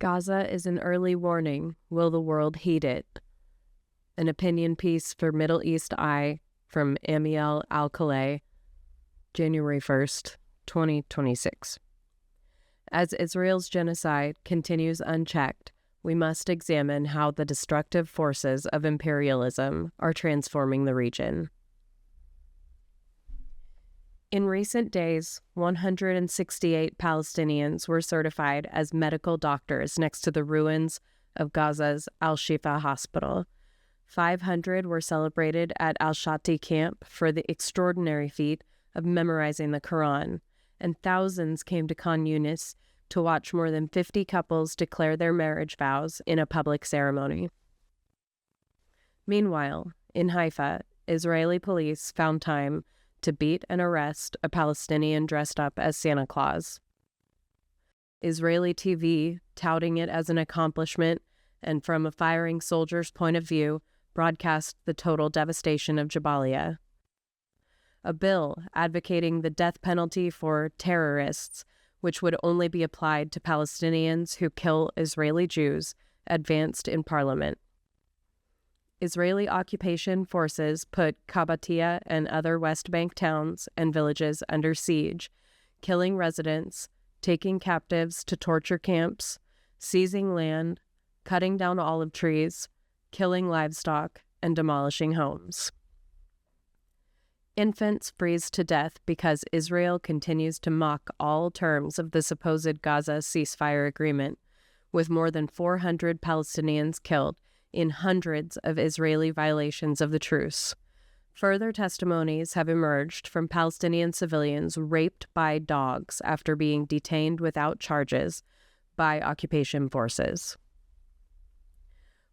Gaza is an early warning. Will the world heed it? An opinion piece for Middle East Eye from Ammiel Alcalay, January 1st, 2026. As Israel's genocide continues unchecked, we must examine how the destructive forces of imperialism are transforming the region. In recent days, 168 Palestinians were certified as medical doctors next to the ruins of Gaza's Al-Shifa hospital. 500 were celebrated at Al-Shati camp for the extraordinary feat of memorizing the Quran, and thousands came to Khan Yunis to watch more than 50 couples declare their marriage vows in a public ceremony. Meanwhile, in Haifa, Israeli police found time to beat and arrest a Palestinian dressed up as Santa Claus. Israeli TV, touting it as an accomplishment and from a firing soldier's point of view, broadcast the total devastation of Jabalia. A bill advocating the death penalty for terrorists, which would only be applied to Palestinians who kill Israeli Jews, advanced in parliament. Israeli occupation forces put Qabatia and other West Bank towns and villages under siege, killing residents, taking captives to torture camps, seizing land, cutting down olive trees, killing livestock, and demolishing homes. Infants freeze to death because Israel continues to mock all terms of the supposed Gaza ceasefire agreement, with more than 400 Palestinians killed in hundreds of Israeli violations of the truce. Further testimonies have emerged from Palestinian civilians raped by dogs after being detained without charges by occupation forces.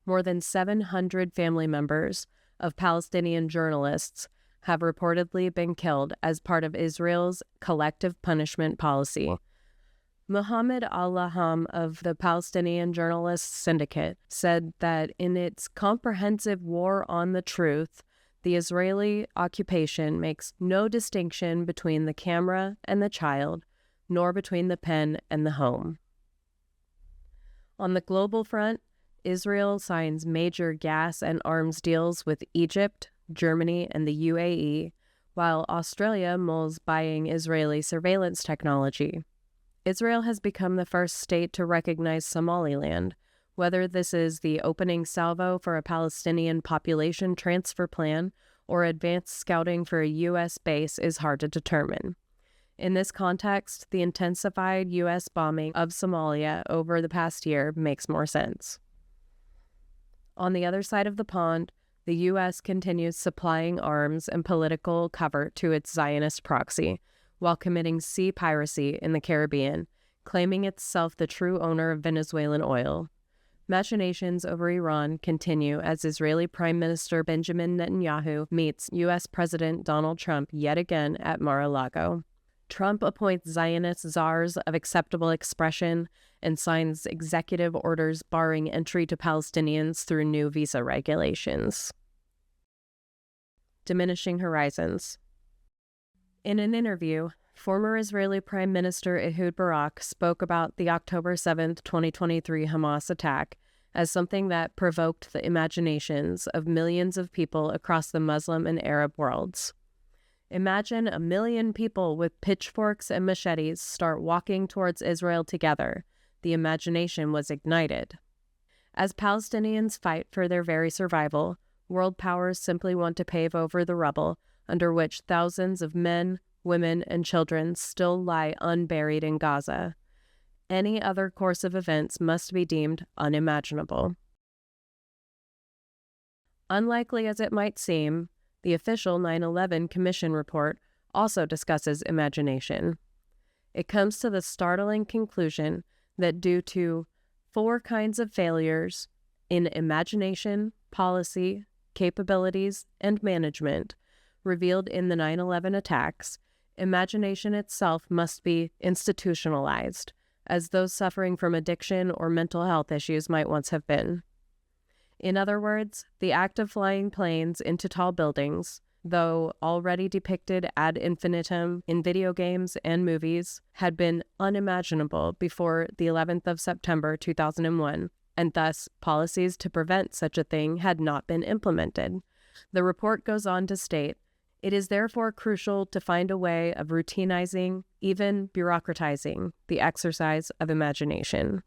More than 700 family members of Palestinian journalists have reportedly been killed as part of Israel's collective punishment policy. Mohammed al-Laham of the Palestinian Journalists Syndicate said that in its comprehensive war on the truth, the Israeli occupation makes no distinction between the camera and the child, nor between the pen and the home. On the global front, Israel signs major gas and arms deals with Egypt, Germany, and the UAE, while Australia mulls buying Israeli surveillance technology. Israel has become the first state to recognize Somaliland. Whether this is the opening salvo for a Palestinian population transfer plan or advanced scouting for a U.S. base is hard to determine. In this context, the intensified U.S. bombing of Somalia over the past year makes more sense. On the other side of the pond, the U.S. continues supplying arms and political cover to its Zionist proxy, while committing sea piracy in the Caribbean, claiming itself the true owner of Venezuelan oil. Machinations over Iran continue as Israeli Prime Minister Benjamin Netanyahu meets U.S. President Donald Trump yet again at Mar-a-Lago. Trump appoints Zionist czars of acceptable expression and signs executive orders barring entry to Palestinians through new visa regulations. Diminishing horizons. In an interview, former Israeli Prime Minister Ehud Barak spoke about the October 7, 2023 Hamas attack as something that provoked the imaginations of millions of people across the Muslim and Arab worlds. Imagine 1 million people with pitchforks and machetes start walking towards Israel together. The imagination was ignited. As Palestinians fight for their very survival, world powers simply want to pave over the rubble under which thousands of men, women, and children still lie unburied in Gaza. Any other course of events must be deemed unimaginable. Unlikely as it might seem, the official 9/11 Commission report also discusses imagination. It comes to the startling conclusion that due to 4 kinds of failures in imagination, policy, capabilities, and management, revealed in the 9/11 attacks, imagination itself must be institutionalized, as those suffering from addiction or mental health issues might once have been. In other words, the act of flying planes into tall buildings, though already depicted ad infinitum in video games and movies, had been unimaginable before the 11th of September 2001, and thus policies to prevent such a thing had not been implemented. The report goes on to state, "It is therefore crucial to find a way of routinizing, even bureaucratizing, the exercise of imagination."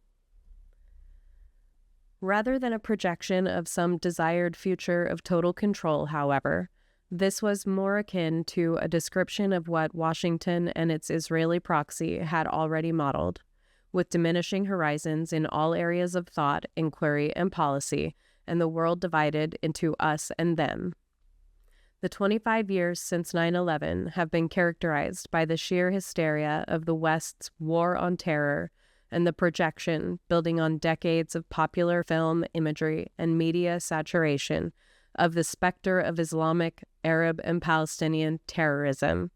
Rather than a projection of some desired future of total control, however, this was more akin to a description of what Washington and its Israeli proxy had already modeled, with diminishing horizons in all areas of thought, inquiry, and policy, and the world divided into us and them. The 25 years since 9/11 have been characterized by the sheer hysteria of the West's war on terror and the projection, building on decades of popular film imagery and media saturation, of the specter of Islamic, Arab, and Palestinian terrorism,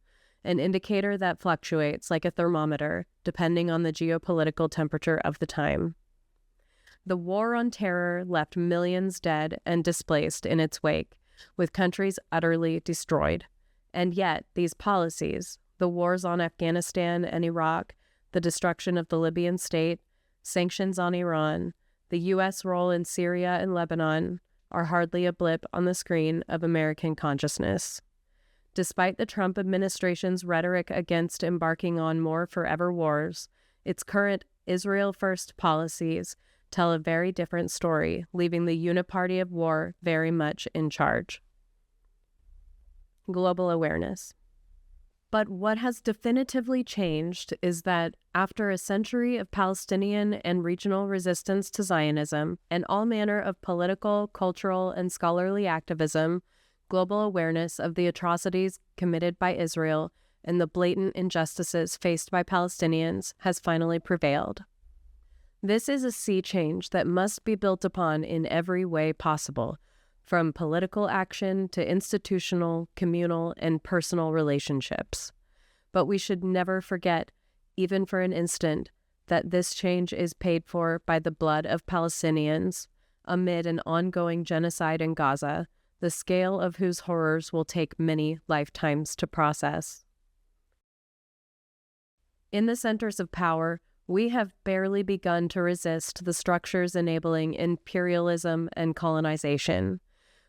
an indicator that fluctuates like a thermometer depending on the geopolitical temperature of the time. The war on terror left millions dead and displaced in its wake, with countries utterly destroyed. And yet, these policies, the wars on Afghanistan and Iraq, the destruction of the Libyan state, sanctions on Iran, the U.S. role in Syria and Lebanon, are hardly a blip on the screen of American consciousness. Despite the Trump administration's rhetoric against embarking on more forever wars, its current Israel-first policies tell a very different story, leaving the uniparty of war very much in charge. Global awareness. But what has definitively changed is that after a century of Palestinian and regional resistance to Zionism and all manner of political, cultural, and scholarly activism, global awareness of the atrocities committed by Israel and the blatant injustices faced by Palestinians has finally prevailed. This is a sea change that must be built upon in every way possible, from political action to institutional, communal, and personal relationships. But we should never forget, even for an instant, that this change is paid for by the blood of Palestinians amid an ongoing genocide in Gaza, the scale of whose horrors will take many lifetimes to process. In the centers of power, we have barely begun to resist the structures enabling imperialism and colonization.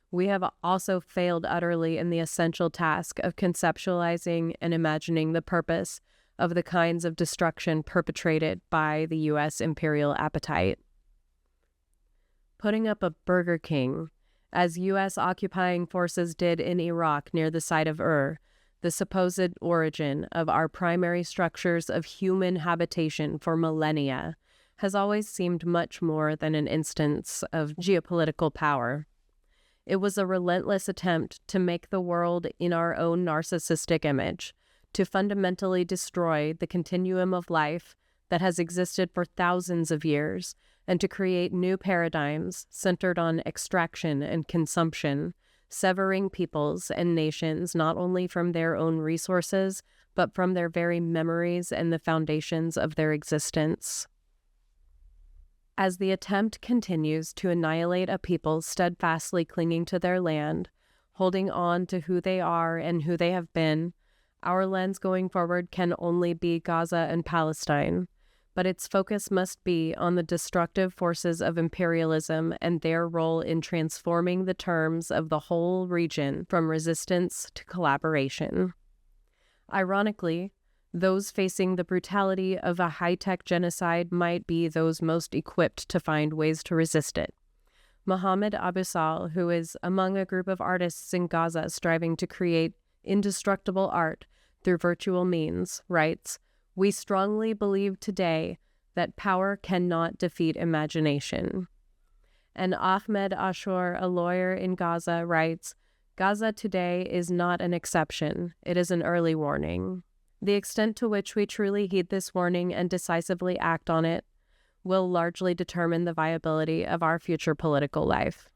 We have also failed utterly in the essential task of conceptualizing and imagining the purpose of the kinds of destruction perpetrated by the U.S. imperial appetite. Putting up a Burger King, as U.S. occupying forces did in Iraq near the site of the supposed origin of our primary structures of human habitation for millennia, has always seemed much more than an instance of geopolitical power. It was a relentless attempt to make the world in our own narcissistic image, to fundamentally destroy the continuum of life that has existed for thousands of years, and to create new paradigms centered on extraction and consumption, severing peoples and nations not only from their own resources, but from their very memories and the foundations of their existence. As the attempt continues to annihilate a people steadfastly clinging to their land, holding on to who they are and who they have been, our lens going forward can only be Gaza and Palestine, but its focus must be on the destructive forces of imperialism and their role in transforming the terms of the whole region from resistance to collaboration. Ironically, those facing the brutality of a high-tech genocide might be those most equipped to find ways to resist it. Mohammed Abusal, who is among a group of artists in Gaza striving to create indestructible art through virtual means, writes, "We strongly believe today that power cannot defeat imagination." And Ahmed Ashur, a lawyer in Gaza, writes, "Gaza today is not an exception, it is an early warning. The extent to which we truly heed this warning and decisively act on it will largely determine the viability of our future political life."